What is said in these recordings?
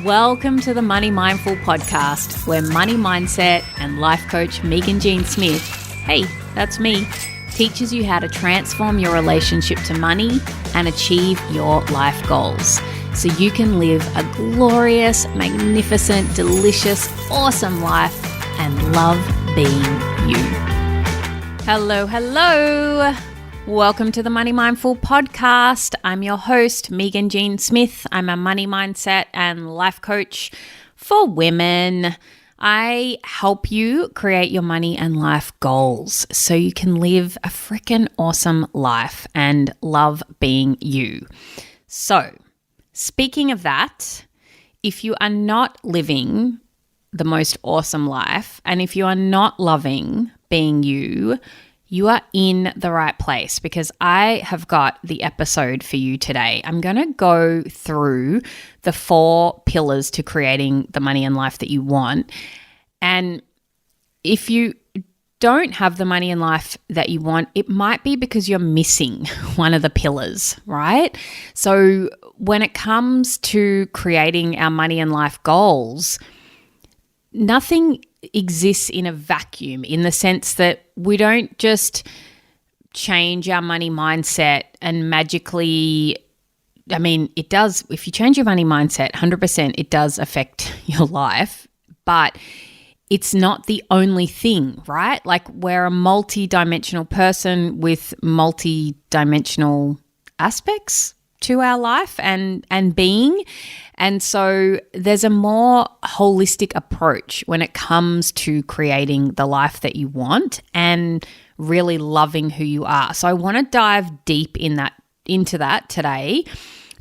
Welcome to the Money Mindful podcast, where money mindset and life coach Meaghan Jean Smith, hey, that's me, teaches you how to transform your relationship to money and achieve your life goals so you can live a glorious, magnificent, delicious, awesome life and love being you. Hello. Welcome to the Money Mindful podcast. I'm your host, Meaghan Jean Smith. I'm a money mindset and life coach for women. I help you create your money and life goals so you can live a freaking awesome life and love being you. So, speaking of that, if you are not living the most awesome life and if you are not loving being you, you are in the right place because I have got the episode for you today. I'm going to go through the 4 pillars to creating the money and life that you want. And if you don't have the money and life that you want, it might be because you're missing one of the pillars, right? So when it comes to creating our money and life goals, nothing exists in a vacuum in the sense that we don't just change our money mindset and magically, it does, if you change your money mindset, 100% it does affect your life, but it's not the only thing, right? Like we're a multi-dimensional person with multi-dimensional aspects to our life and being. And so there's a more holistic approach when it comes to creating the life that you want and really loving who you are. So I want to dive deep into that today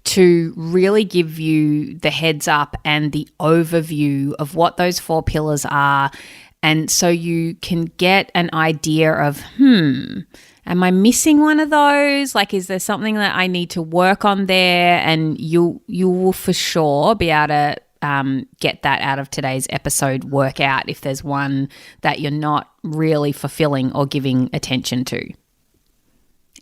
to really give you the heads up and the overview of what those 4 pillars are. And so you can get an idea of, am I missing one of those? Like, is there something that I need to work on there? And you will for sure be able to get that out of today's episode, work out if there's one that you're not really fulfilling or giving attention to.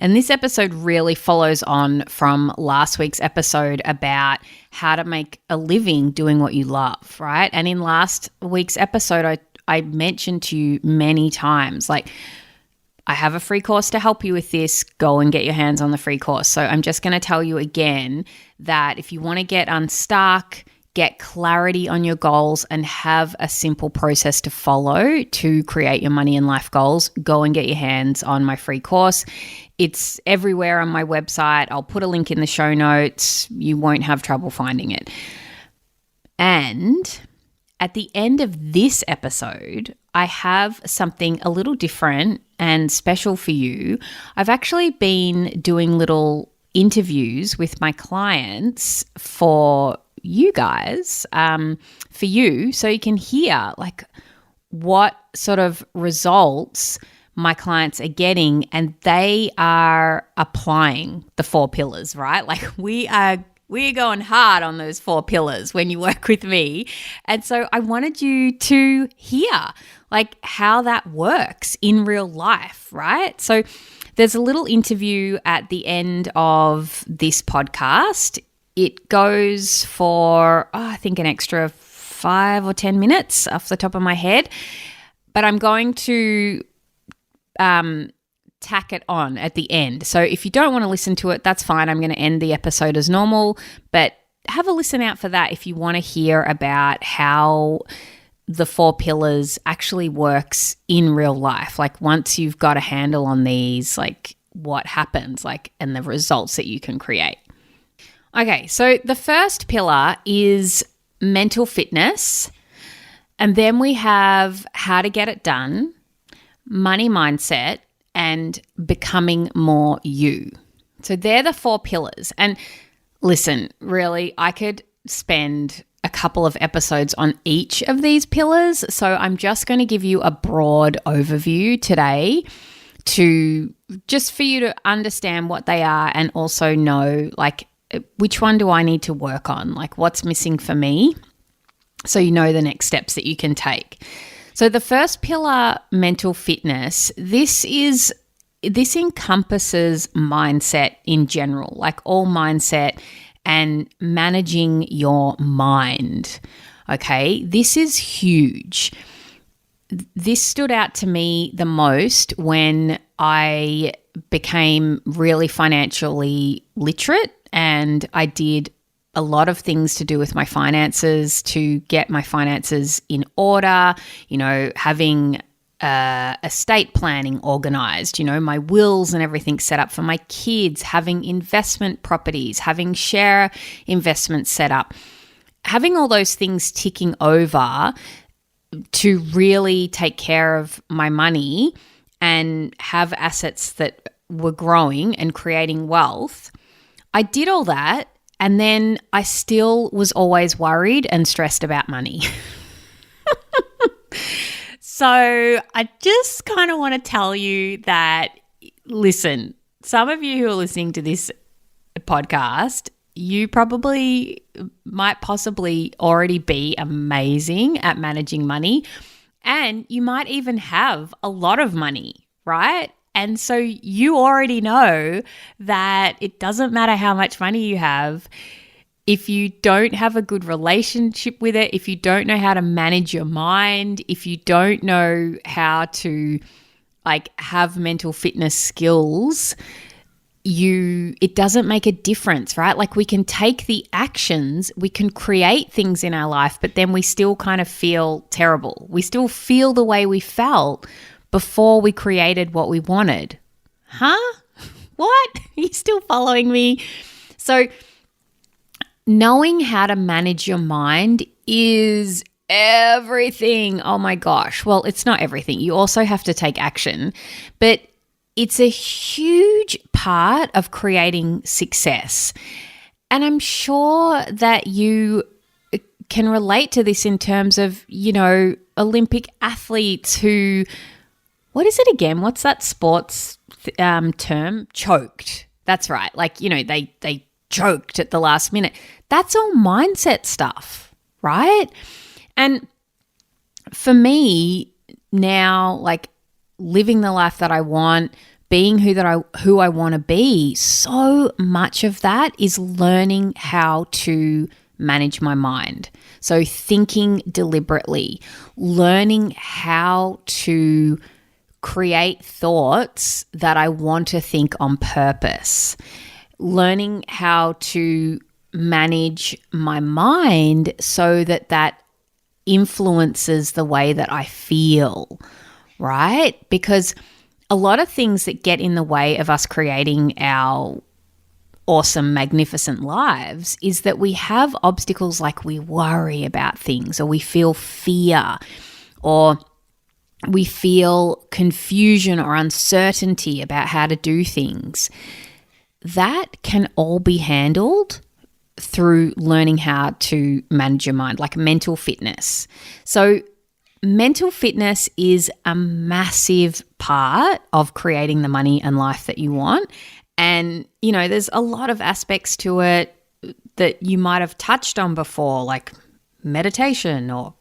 And this episode really follows on from last week's episode about how to make a living doing what you love, right? And in last week's episode, I mentioned to you many times, like, I have a free course to help you with this. Go and get your hands on the free course. So I'm just going to tell you again that if you want to get unstuck, get clarity on your goals and have a simple process to follow to create your money and life goals, go and get your hands on my free course. It's everywhere on my website. I'll put a link in the show notes. You won't have trouble finding it. And at the end of this episode, I have something a little different and special for you. I've actually been doing little interviews with my clients for you guys, for you, so you can hear like what sort of results my clients are getting and they are applying the 4 pillars, right? Like we're going hard on those 4 pillars when you work with me. And so I wanted you to hear like how that works in real life, right? So there's a little interview at the end of this podcast. It goes for, I think an extra 5 or 10 minutes off the top of my head, but I'm going to tack it on at the end. So if you don't want to listen to it, that's fine. I'm going to end the episode as normal, but have a listen out for that if you want to hear about how the 4 pillars actually works in real life. Like once you've got a handle on these, like what happens, like, and the results that you can create. Okay, so the first pillar is mental fitness. And then we have how to get it done, money mindset, and becoming more you. So they're the 4 pillars. And listen, really, I could spend a couple of episodes on each of these pillars. So I'm just going to give you a broad overview today to just for you to understand what they are and also know like which one do I need to work on? Like what's missing for me? So you know the next steps that you can take. So the first pillar, mental fitness, this encompasses mindset in general, like all mindset and managing your mind. Okay, this is huge. This stood out to me the most when I became really financially literate, and I did a lot of things to do with my finances to get my finances in order, having estate planning organized, my wills and everything set up for my kids, having investment properties, having share investments set up, having all those things ticking over to really take care of my money and have assets that were growing and creating wealth. I did all that, and then I still was always worried and stressed about money. So I just kind of want to tell you that, listen, some of you who are listening to this podcast, you might possibly already be amazing at managing money, and you might even have a lot of money, right? And so you already know that it doesn't matter how much money you have. If you don't have a good relationship with it, if you don't know how to manage your mind, if you don't know how to have mental fitness skills, it doesn't make a difference, right? We can take the actions, we can create things in our life, but then we still kind of feel terrible. We still feel the way we felt before we created what we wanted. Huh? What? Are you still following me? So knowing how to manage your mind is everything. Oh my gosh. Well, it's not everything. You also have to take action, but it's a huge part of creating success. And I'm sure that you can relate to this in terms of, Olympic athletes who, what is it again? What's that sports term? Choked. That's right. They choked at the last minute. That's all mindset stuff, right? And for me now, living the life that I want, being who I want to be, so much of that is learning how to manage my mind. So thinking deliberately, learning how to create thoughts that I want to think on purpose, learning how to manage my mind so that influences the way that I feel, right? Because a lot of things that get in the way of us creating our awesome, magnificent lives is that we have obstacles, like we worry about things, or we feel fear, or we feel confusion or uncertainty about how to do things. That can all be handled through learning how to manage your mind, like mental fitness. So mental fitness is a massive part of creating the money and life that you want. And, there's a lot of aspects to it that you might have touched on before, like meditation or,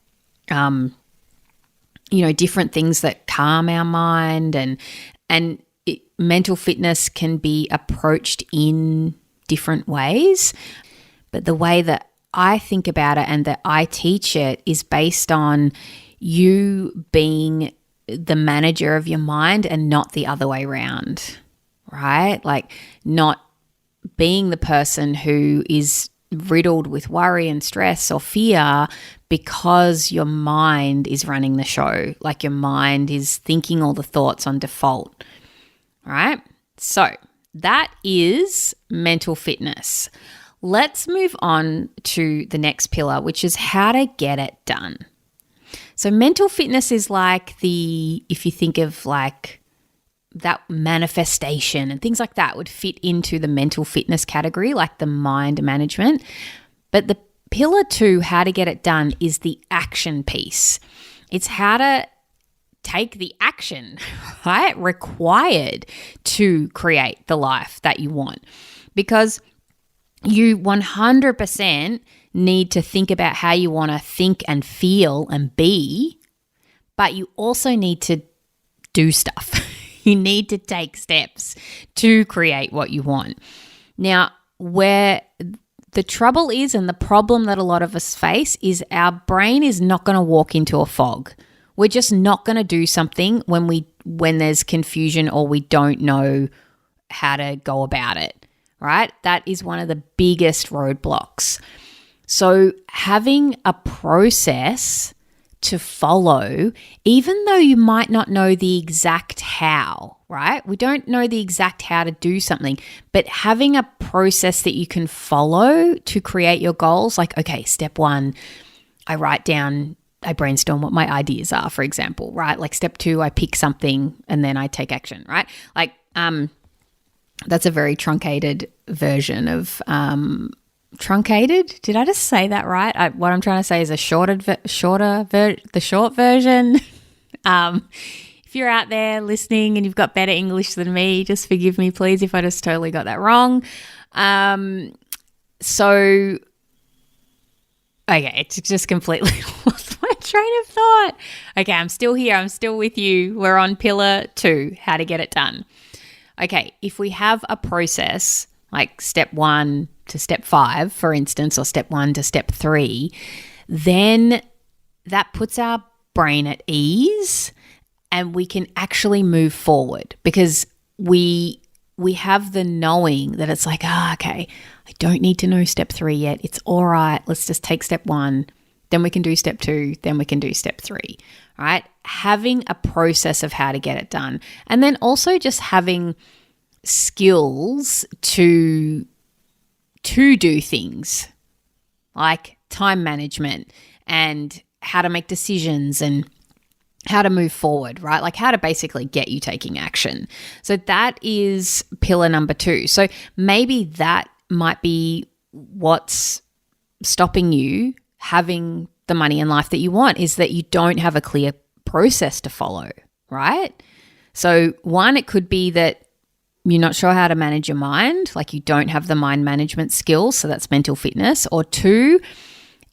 different things that calm our mind. And mental fitness can be approached in different ways. But the way that I think about it and that I teach it is based on you being the manager of your mind and not the other way around, right? Not being the person who is riddled with worry and stress or fear because your mind is running the show, your mind is thinking all the thoughts on default, right? So that is mental fitness. Let's move on to the next pillar, which is how to get it done. So mental fitness is if you think of that manifestation and things like that would fit into the mental fitness category, like the mind management. But the pillar 2, how to get it done, is the action piece. It's how to take the action, right, required to create the life that you want. Because you 100% need to think about how you want to think and feel and be, but you also need to do stuff. You need to take steps to create what you want. Now, where the trouble is, and the problem that a lot of us face, is our brain is not going to walk into a fog. We're just not going to do something when there's confusion or we don't know how to go about it, right? That is one of the biggest roadblocks. So having a process to follow, even though you might not know the exact how, right? We don't know the exact how to do something, but having a process that you can follow to create your goals, like, okay, step 1, I brainstorm what my ideas are, for example, right? Like step 2, I pick something and then I take action, right? Like, that's a very truncated version of, truncated? Did I just say that right? What I'm trying to say is the short version. If you're out there listening and you've got better English than me, just forgive me, please, if I just totally got that wrong. So, okay, it's just completely lost my train of thought. Okay, I'm still here. I'm still with you. We're on pillar 2, how to get it done. Okay, if we have a process like step 1 to step 5, for instance, or step 1 to step 3, then that puts our brain at ease and we can actually move forward because we have the knowing that it's like, okay, I don't need to know step 3 yet. It's all right. Let's just take step 1. Then we can do step 2. Then we can do step 3, right? Having a process of how to get it done. And then also just having skills to do things like time management and how to make decisions and how to move forward, right? Like how to basically get you taking action. So that is pillar number 2. So maybe that might be what's stopping you having the money and life that you want, is that you don't have a clear process to follow, right? So 1, it could be that you're not sure how to manage your mind, like you don't have the mind management skills, so that's mental fitness. Or 2,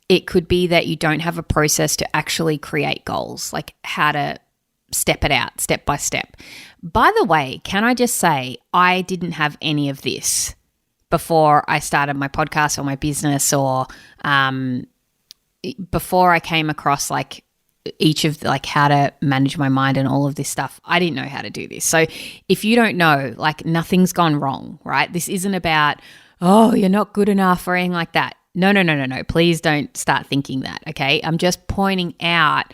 it could be that you don't have a process to actually create goals, like how to step it out step by step. By the way, can I just say I didn't have any of this before I started my podcast or my business, or before I came across like each of like how to manage my mind and all of this stuff. I didn't know how to do this. So if you don't know, like nothing's gone wrong, right? This isn't about, oh, you're not good enough or anything like that. No. Please don't start thinking that, okay? I'm just pointing out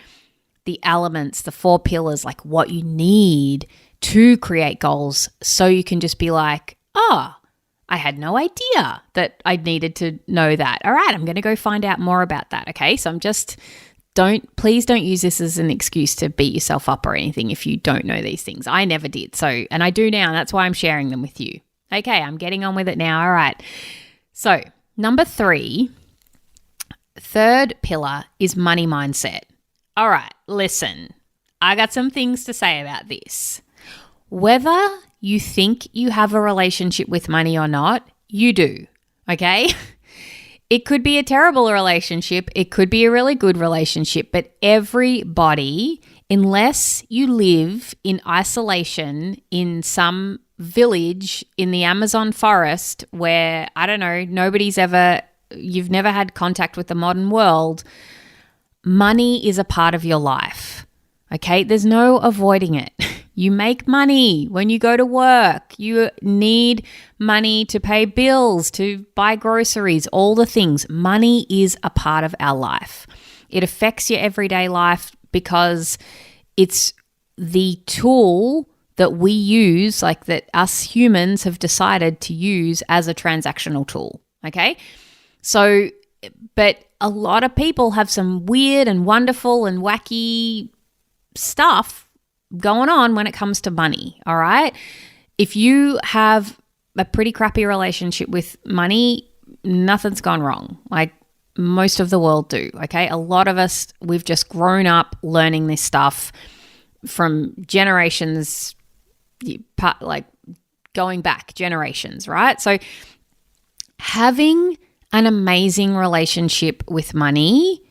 the elements, the 4 pillars, like what you need to create goals so you can just be like, oh, I had no idea that I needed to know that. All right, I'm going to go find out more about that, okay? So please don't use this as an excuse to beat yourself up or anything if you don't know these things. I never did. So, and I do now, and that's why I'm sharing them with you. Okay, I'm getting on with it now. All right. So, number 3, third pillar is money mindset. All right, listen, I got some things to say about this. Whether you think you have a relationship with money or not, you do, okay? It could be a terrible relationship. It could be a really good relationship, but everybody, unless you live in isolation in some village in the Amazon forest where, I don't know, you've never had contact with the modern world, money is a part of your life, okay? There's no avoiding it. You make money when you go to work. You need money to pay bills, to buy groceries, all the things. Money is a part of our life. It affects your everyday life because it's the tool that we use, like that us humans have decided to use as a transactional tool, okay? So, but a lot of people have some weird and wonderful and wacky stuff going on when it comes to money, all right? If you have a pretty crappy relationship with money, nothing's gone wrong. Like most of the world do, okay? A lot of us, we've just grown up learning this stuff from generations, like going back generations, right? So having an amazing relationship with money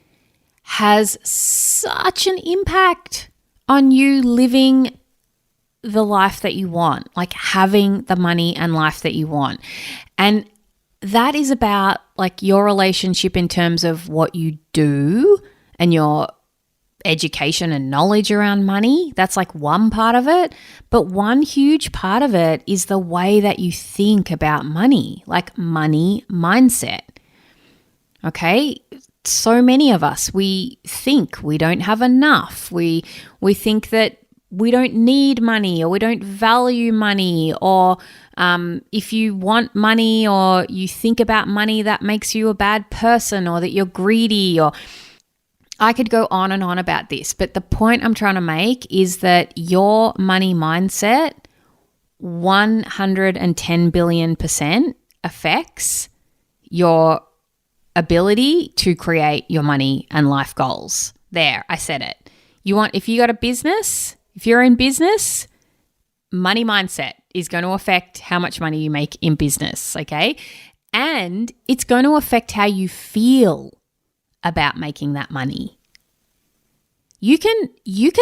has such an impact on you living the life that you want, like having the money and life that you want. And that is about like your relationship in terms of what you do and your education and knowledge around money. That's like one part of it. But one huge part of it is the way that you think about money, like money mindset. Okay? So many of us, we think we don't have enough. We think that we don't need money, or we don't value money, or if you want money or you think about money, that makes you a bad person, or that you're greedy, or I could go on and on about this. But the point I'm trying to make is that your money mindset 110 billion% affects your ability to create your money and life goals. There, I said it. If you got a business, if you're in business, money mindset is going to affect how much money you make in business, okay? And it's going to affect how you feel about making that money. You can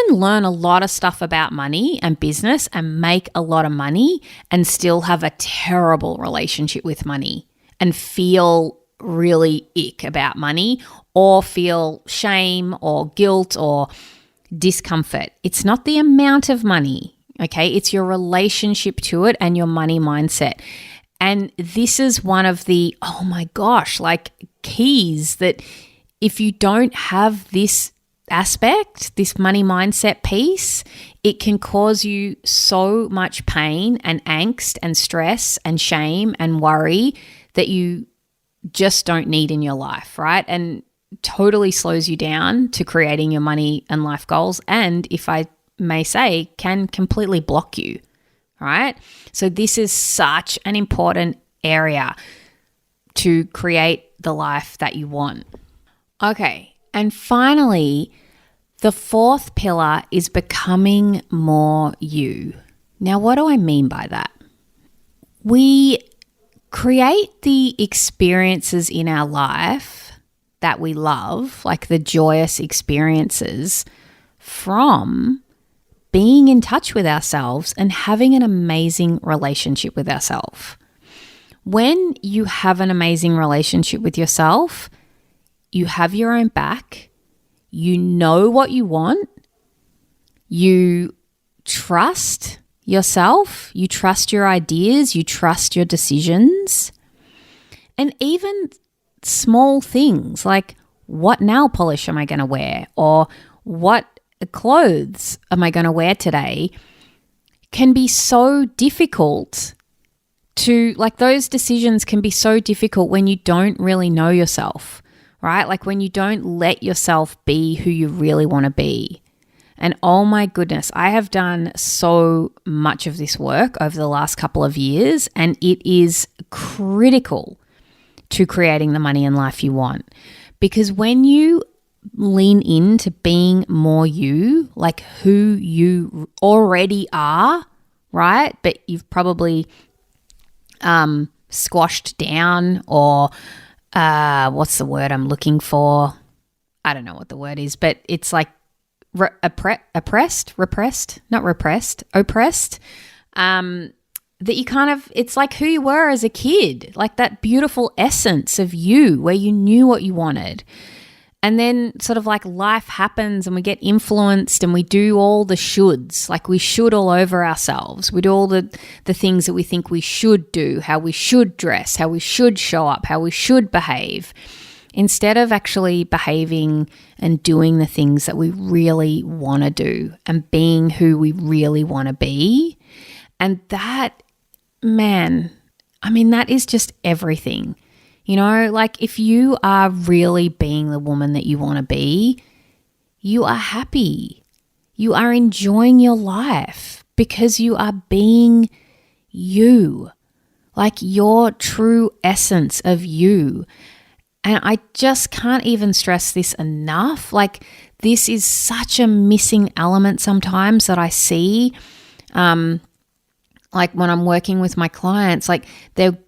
learn a lot of stuff about money and business and make a lot of money and still have a terrible relationship with money and feel really ick about money, or feel shame or guilt or discomfort. It's not the amount of money, okay? It's your relationship to it and your money mindset. And this is one of the, oh my gosh, like keys that if you don't have this aspect, this money mindset piece, it can cause you so much pain and angst and stress and shame and worry that you just don't need in your life, right? And totally slows you down to creating your money and life goals, and if I may say, can completely block you, right? So this is such an important area to create the life that you want. Okay, and finally, the fourth pillar is becoming more you. Now, what do I mean by that? We create the experiences in our life that we love, like the joyous experiences, from being in touch with ourselves and having an amazing relationship with ourselves. When you have an amazing relationship with yourself, you have your own back, you know what you want, you trust yourself, you trust your ideas, you trust your decisions, and even small things like what nail polish am I going to wear, or what clothes am I going to wear today, can be so difficult to, like, those decisions can be so difficult when you don't really know yourself, right? Like when you don't let yourself be who you really want to be. And oh my goodness, I have done so much of this work over the last couple of years, and it is critical to creating the money and life you want. Because when you lean into being more you, like who you already are, right? But you've probably squashed down, or what's the word I'm looking for? I don't know what the word is, but it's like oppressed, that you kind of, it's like who you were as a kid, like that beautiful essence of you where you knew what you wanted. And then sort of like life happens and we get influenced and we do all the shoulds, like we should all over ourselves. We do all the things that we think we should do, how we should dress, how we should show up, how we should behave, instead of actually behaving and doing the things that we really want to do and being who we really want to be. And that, man, I mean, that is just everything. You know, like if you are really being the woman that you want to be, you are happy. You are enjoying your life because you are being you, like your true essence of you. And I just can't even stress this enough. Like this is such a missing element sometimes that I see. Like when I'm working with my clients, like they're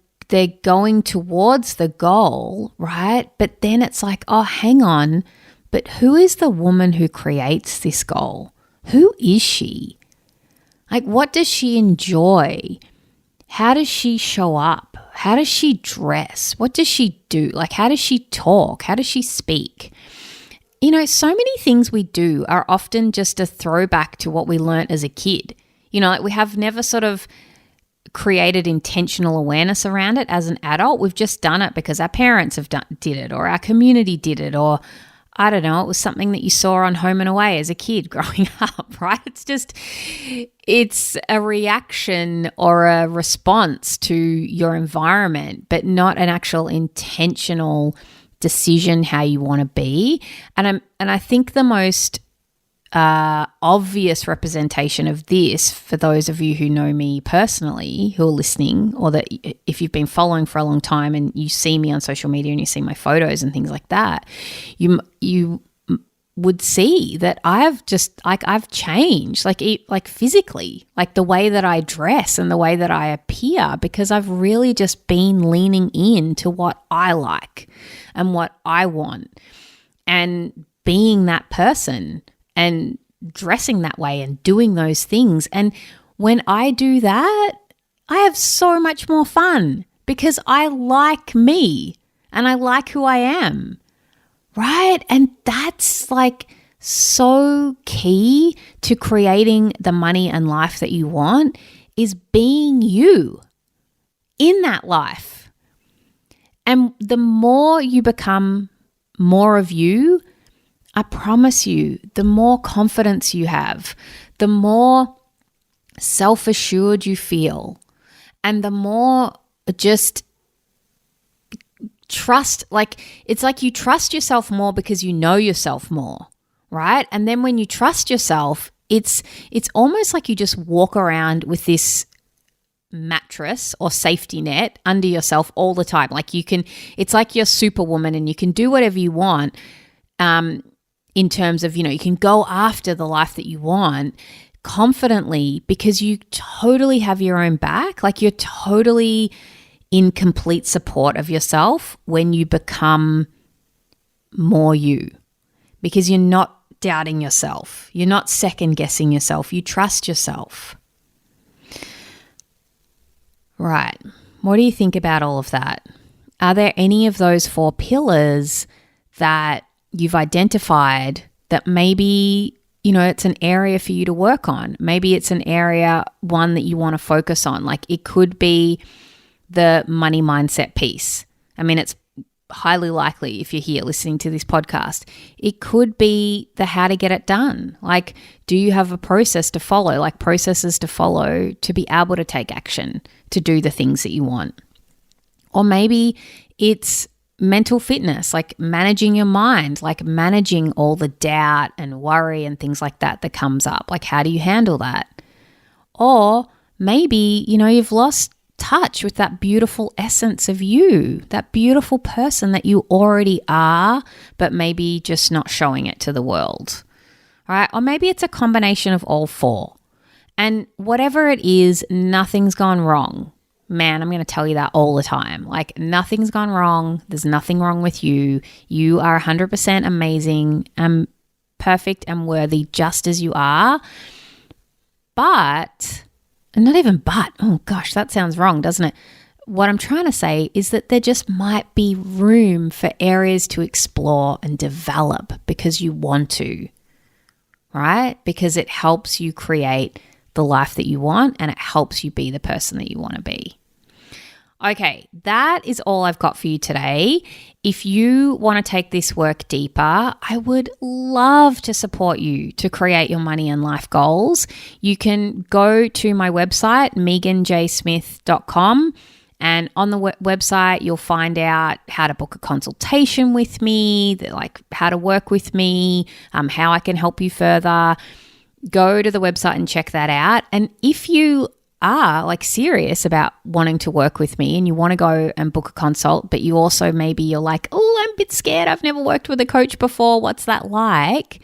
going towards the goal, right? But then it's like, oh, hang on, but who is the woman who creates this goal? Who is she? Like, what does she enjoy? How does she show up? How does she dress? What does she do? Like, how does she talk? How does she speak? You know, so many things we do are often just a throwback to what we learnt as a kid. You know, like we have never sort of created intentional awareness around it as an adult. We've just done it because our parents did it, or our community did it, or I don't know, it was something that you saw on Home and Away as a kid growing up, right? It's a reaction or a response to your environment, but not an actual intentional decision how you want to be. And I think the most obvious representation of this, for those of you who know me personally, who are listening, or that if you've been following for a long time and you see me on social media and you see my photos and things like that, you would see that I've changed, like physically, like the way that I dress and the way that I appear, because I've really just been leaning into what I like and what I want and being that person and dressing that way and doing those things. And when I do that, I have so much more fun because I like me and I like who I am, right? And that's like so key to creating the money and life that you want, is being you in that life. And the more you become more of you, I promise you, the more confidence you have, the more self-assured you feel, and the more just trust, like it's like you trust yourself more because you know yourself more, right? And then when you trust yourself, it's almost like you just walk around with this mattress or safety net under yourself all the time. Like it's like you're Superwoman and you can do whatever you want. In terms of, you know, you can go after the life that you want confidently because you totally have your own back. Like you're totally in complete support of yourself when you become more you, because you're not doubting yourself. You're not second guessing yourself. You trust yourself. Right. What do you think about all of that? Are there any of those 4 pillars that you've identified that maybe, you know, it's an area for you to work on? Maybe it's an area, one that you want to focus on. Like it could be the money mindset piece. I mean, it's highly likely if you're here listening to this podcast, it could be the how to get it done. Like, do you have a process to follow, like processes to follow to be able to take action to do the things that you want? Or maybe it's mental fitness, like managing your mind, like managing all the doubt and worry and things like that that comes up. Like, how do you handle that? Or maybe, you know, you've lost touch with that beautiful essence of you, that beautiful person that you already are, but maybe just not showing it to the world, right? Or maybe it's a combination of all 4. And whatever it is, nothing's gone wrong. Man, I'm going to tell you that all the time. Like, nothing's gone wrong. There's nothing wrong with you. You are 100% amazing and perfect and worthy just as you are. But, and not even but, oh gosh, that sounds wrong, doesn't it? What I'm trying to say is that there just might be room for areas to explore and develop because you want to, right? Because it helps you create the life that you want and it helps you be the person that you want to be. Okay, that is all I've got for you today. If you want to take this work deeper, I would love to support you to create your money and life goals. You can go to my website, meaghanjsmith.com, and on the website, you'll find out how to book a consultation with me, like how to work with me, how I can help you further. Go to the website and check that out. And if you are like serious about wanting to work with me and you want to go and book a consult, but you also maybe you're like, oh, I'm a bit scared. I've never worked with a coach before. What's that like?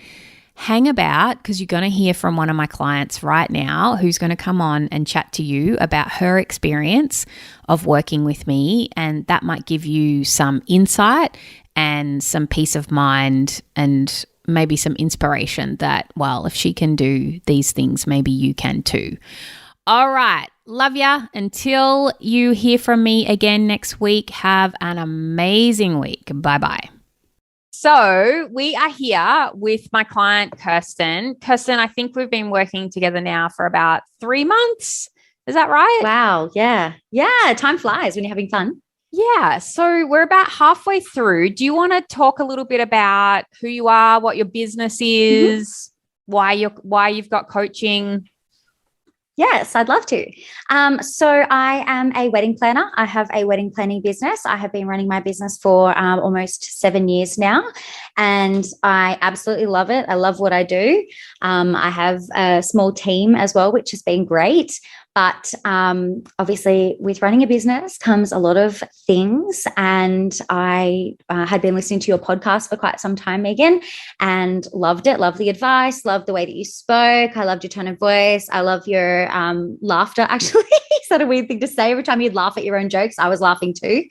Hang about, because you're going to hear from one of my clients right now who's going to come on and chat to you about her experience of working with me. And that might give you some insight and some peace of mind and maybe some inspiration that, well, if she can do these things, maybe you can too. All right. Love ya. Until you hear from me again next week, have an amazing week. Bye-bye. So we are here with my client, Kerstyn. Kerstyn, I think we've been working together now for about 3 months. Is that right? Wow. Yeah. Yeah. Time flies when you're having fun. Yeah. So we're about halfway through. Do you want to talk a little bit about who you are, what your business is, why you've got coaching? Yes, I'd love to. So I am a wedding planner. I have a wedding planning business. I have been running my business for almost 7 years now, and I absolutely love it. I love what I do. I have a small team as well, which has been great. But obviously, with running a business comes a lot of things. And I had been listening to your podcast for quite some time, Meaghan, and loved it. Loved the advice. Loved the way that you spoke. I loved your tone of voice. I love your laughter. Actually, is that a weird thing to say? Every time you'd laugh at your own jokes, I was laughing too.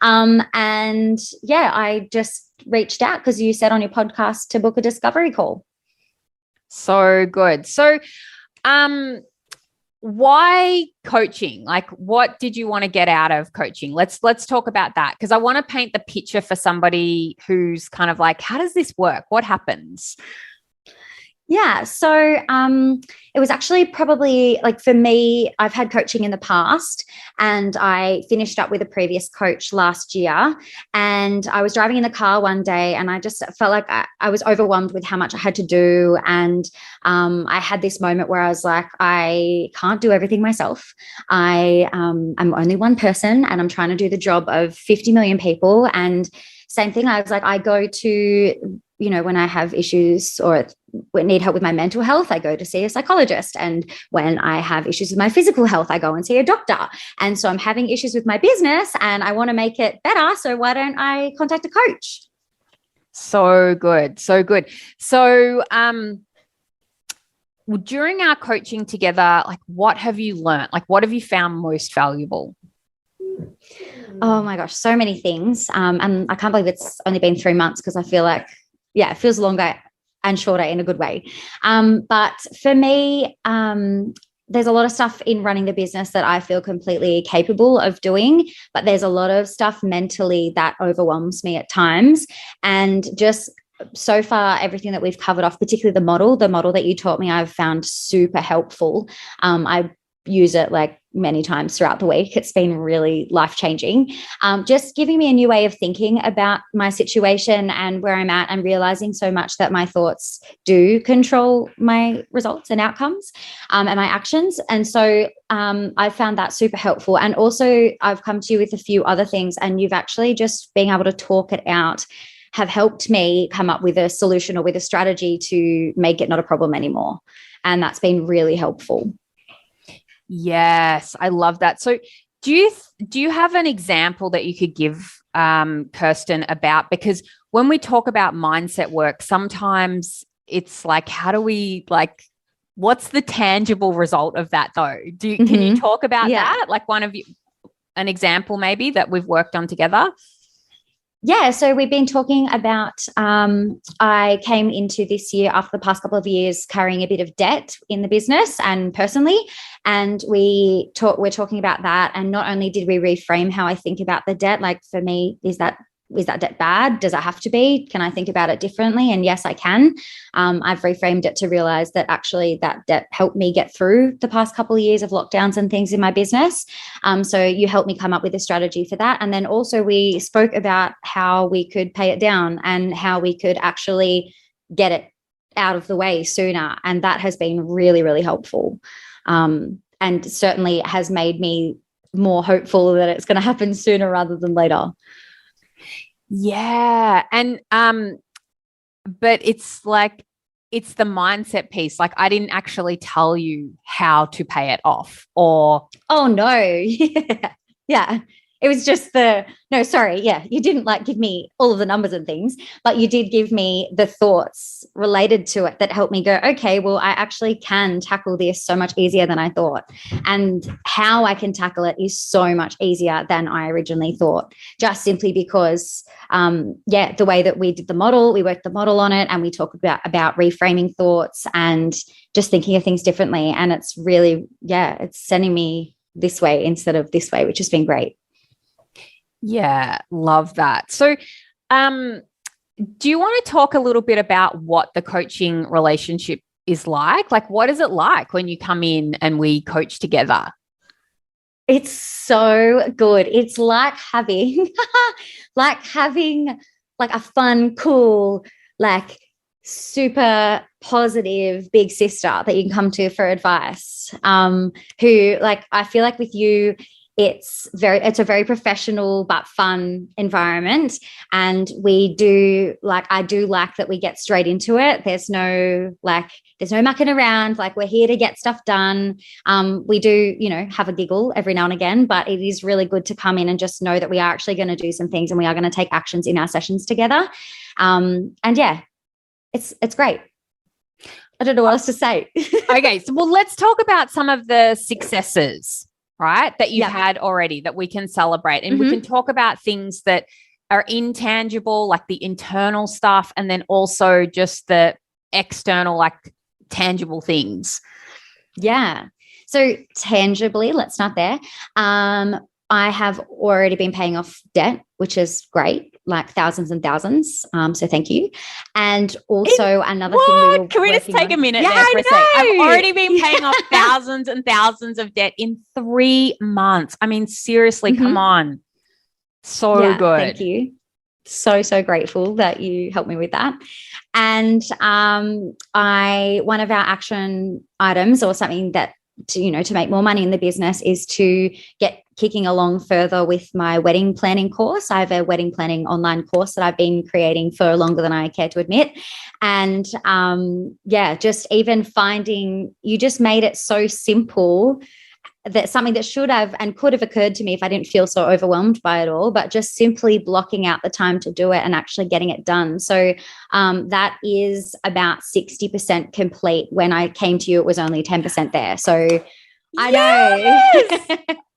And yeah, I just reached out because you said on your podcast to book a discovery call. So good. So, why coaching? Like, what did you want to get out of coaching? Let's talk about that, because I want to paint the picture for somebody who's kind of like, how does this work? What happens? Yeah. So it was actually probably like, for me, I've had coaching in the past, and I finished up with a previous coach last year. And I was driving in the car one day, and I just felt like I was overwhelmed with how much I had to do. And I had this moment where I was like, I can't do everything myself. I'm only one person, and I'm trying to do the job of 50 million people. And same thing, I was like, I go to, when I have issues or need help with my mental health, I go to see a psychologist. And when I have issues with my physical health, I go and see a doctor. And so I'm having issues with my business and I want to make it better. So why don't I contact a coach? So good. So good. So, during our coaching together, like, what have you learned? Like, what have you found most valuable? Oh my gosh, so many things. And I can't believe it's only been 3 months, because I feel like, it feels longer and shorter in a good way. But for me, there's a lot of stuff in running the business that I feel completely capable of doing, but there's a lot of stuff mentally that overwhelms me at times. And just so far, everything that we've covered off, particularly the model that you taught me, I've found super helpful. I use it like many times throughout the week. It's been really life-changing. Just giving me a new way of thinking about my situation and where I'm at, and realizing so much that my thoughts do control my results and outcomes and my actions. And so I found that super helpful. And also I've come to you with a few other things, and you've actually just being able to talk it out have helped me come up with a solution or with a strategy to make it not a problem anymore. And that's been really helpful. Yes, I love that. So do you have an example that you could give Kerstyn about, because when we talk about mindset work, sometimes it's like, how do we, like, what's the tangible result of that though? Can you talk about that? Like an example maybe that we've worked on together? Yeah, so we've been talking about, I came into this year after the past couple of years carrying a bit of debt in the business and personally, and we're talking about that. And not only did we reframe how I think about the debt, like for me, is that debt bad? Does it have to be? Can I think about it differently? And yes, I can. I've reframed it to realize that actually that debt helped me get through the past couple of years of lockdowns and things in my business. So you helped me come up with a strategy for that. And then also we spoke about how we could pay it down and how we could actually get it out of the way sooner. And that has been really, really helpful. And certainly has made me more hopeful that it's going to happen sooner rather than later. Yeah. And, but it's like, it's the mindset piece. Like, I didn't actually tell you how to pay it off, or. Oh no. Yeah. It was just no, sorry. Yeah. You didn't like give me all of the numbers and things, but you did give me the thoughts related to it that helped me go, okay, well, I actually can tackle this so much easier than I thought. And how I can tackle it is so much easier than I originally thought, just simply because, the way that we did the model, we worked the model on it, and we talk about reframing thoughts and just thinking of things differently. And it's really, it's sending me this way instead of this way, which has been great. Yeah, love that. So, do you want to talk a little bit about what the coaching relationship is like? Like, what is it like when you come in and we coach together? It's so good. It's like having, like a fun, cool, like super positive big sister that you can come to for advice. Who, like, I feel like with you, it's a very professional but fun environment, and I do like that we get straight into it. There's no mucking around. Like, we're here to get stuff done. We do, have a giggle every now and again, but it is really good to come in and just know that we are actually going to do some things and we are going to take actions in our sessions together. It's great. I don't know what else to say. Okay, so let's talk about some of the successes, right, that you've had already that we can celebrate. And we can talk about things that are intangible, like the internal stuff, and then also just the external, like tangible things. Yeah. So tangibly, let's start there. I have already been paying off debt, which is great, like thousands and thousands. So thank you. And also another thing can we just take a minute there for a sec? I've already been paying off thousands and thousands of debt in 3 months. I mean, seriously, come on. So good. Thank you. So grateful that you helped me with that. And one of our action items, or something that to make more money in the business, is to get kicking along further with my wedding planning course. I have a wedding planning online course that I've been creating for longer than I care to admit. And just even finding, you just made it so simple, that something that should have and could have occurred to me if I didn't feel so overwhelmed by it all, but just simply blocking out the time to do it and actually getting it done. So that is about 60% complete. When I came to you, it was only 10% there. So I know.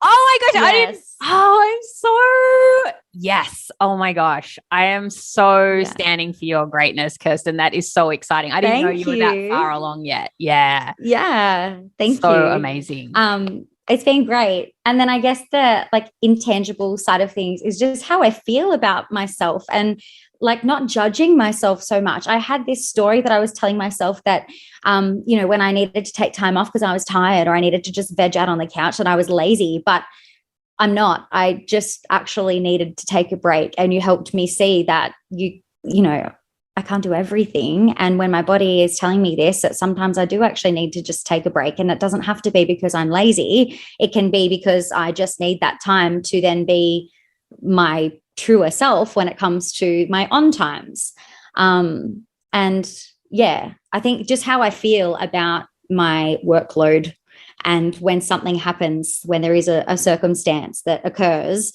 Oh my gosh. Yes. Yes. Oh my gosh. I am so standing for your greatness, Kerstyn. That is so exciting. I didn't know you were that far along yet. Yeah. Yeah. Thank you. So amazing. It's been great. And then I guess the intangible side of things is just how I feel about myself, and not judging myself so much. I had this story that I was telling myself that, when I needed to take time off because I was tired, or I needed to just veg out on the couch, and I was lazy, but I'm not. I just actually needed to take a break. And you helped me see that I can't do everything. And when my body is telling me this, that sometimes I do actually need to just take a break. And it doesn't have to be because I'm lazy. It can be because I just need that time to then be my truer self when it comes to my on times. I think just how I feel about my workload, and when something happens, when there is a circumstance that occurs,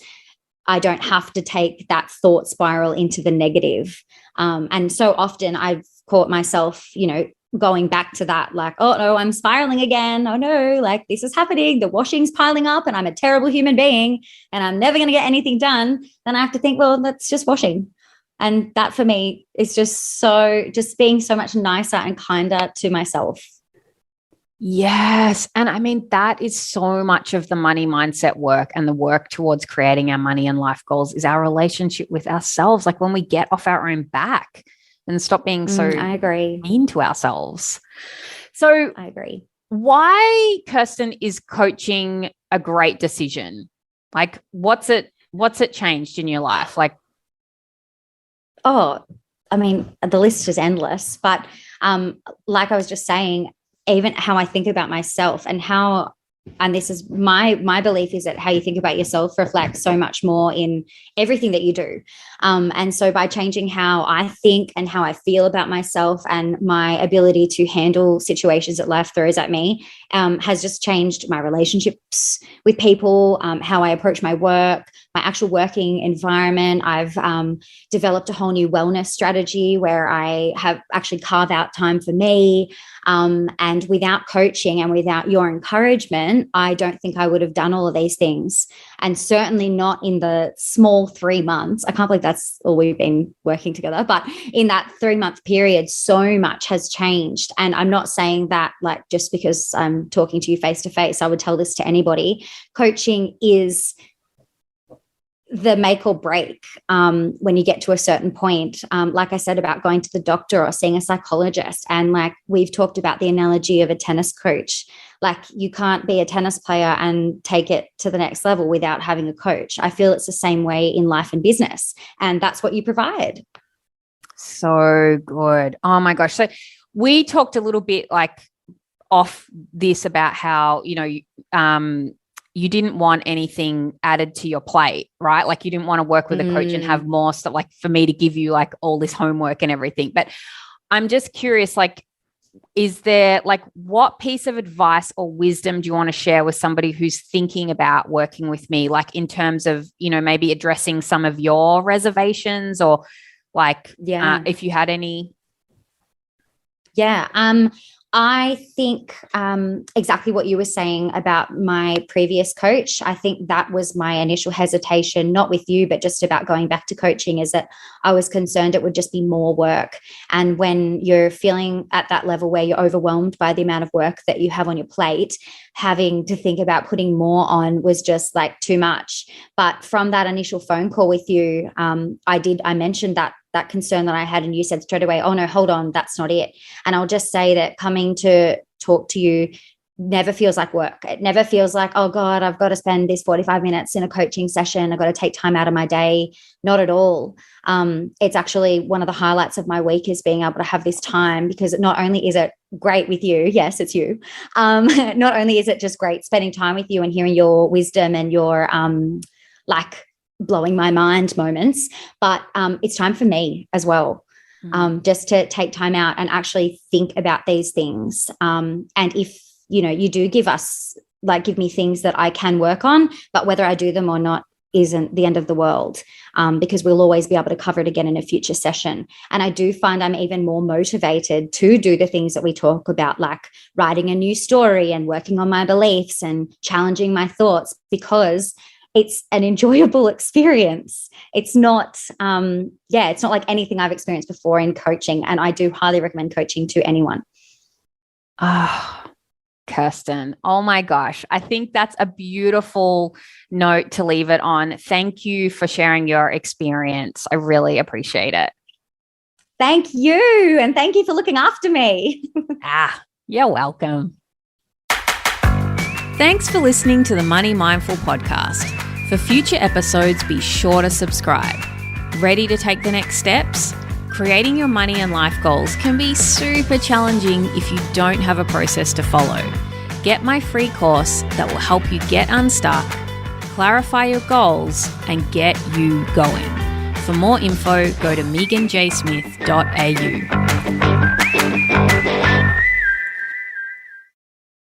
I don't have to take that thought spiral into the negative. And so often I've caught myself, going back to that, like, oh no, I'm spiraling again. Oh no, like this is happening. The washing's piling up and I'm a terrible human being and I'm never going to get anything done. Then I have to think, well, that's just washing. And that for me is just being so much nicer and kinder to myself. Yes. And I mean, that is so much of the money mindset work, and the work towards creating our money and life goals is our relationship with ourselves. Like when we get off our own back and stop being so I agree. mean to ourselves. So I agree. Why, Kerstyn, is coaching a great decision? Like what's it changed in your life? Like, oh, I mean, the list is endless, but like I was just saying, even how I think about myself and this is my belief, is that how you think about yourself reflects so much more in everything that you do. And so by changing how I think and how I feel about myself, and my ability to handle situations that life throws at me, has just changed my relationships with people, how I approach my work, my actual working environment. I've developed a whole new wellness strategy where I have actually carved out time for me. And without coaching and without your encouragement, I don't think I would have done all of these things. And certainly not in the small 3 months. I can't believe that's all we've been working together. But in that 3-month period, so much has changed. And I'm not saying that like just because I'm talking to you face to face, I would tell this to anybody. Coaching is the make or break when you get to a certain point. Like I said about going to the doctor or seeing a psychologist. And like we've talked about the analogy of a tennis coach. Like you can't be a tennis player and take it to the next level without having a coach. I feel it's the same way in life and business. And that's what you provide. So good. Oh my gosh. So we talked a little bit like off this about how, you didn't want anything added to your plate, right? Like you didn't want to work with a coach and have more stuff, like for me to give you like all this homework and everything. But I'm just curious, like, is there like what piece of advice or wisdom do you want to share with somebody who's thinking about working with me, like in terms of, maybe addressing some of your reservations or like, if you had any? Yeah. I think exactly what you were saying about my previous coach. I think that was my initial hesitation, not with you, but just about going back to coaching, is that I was concerned it would just be more work. And when you're feeling at that level where you're overwhelmed by the amount of work that you have on your plate, having to think about putting more on was just like too much. But from that initial phone call with you, I mentioned that concern that I had, and you said straight away, oh no, hold on, that's not it. And I'll just say that coming to talk to you never feels like work. It never feels like, oh God, I've got to spend this 45 minutes in a coaching session. I've got to take time out of my day. Not at all. It's actually one of the highlights of my week is being able to have this time, because not only is it great with you, yes, it's you. Not only is it just great spending time with you and hearing your wisdom and your blowing my mind moments, but it's time for me as well, just to take time out and actually think about these things. And if you do give me things that I can work on, but whether I do them or not isn't the end of the world, because we'll always be able to cover it again in a future session. And I do find I'm even more motivated to do the things that we talk about, like writing a new story and working on my beliefs and challenging my thoughts, because it's an enjoyable experience. It's not, it's not like anything I've experienced before in coaching. And I do highly recommend coaching to anyone. Kerstyn, oh my gosh. I think that's a beautiful note to leave it on. Thank you for sharing your experience. I really appreciate it. Thank you. And thank you for looking after me. You're welcome. Thanks for listening to the Money Mindful podcast. For future episodes, be sure to subscribe. Ready to take the next steps? Creating your money and life goals can be super challenging if you don't have a process to follow. Get my free course that will help you get unstuck, clarify your goals, and get you going. For more info, go to meaghanjsmith.au.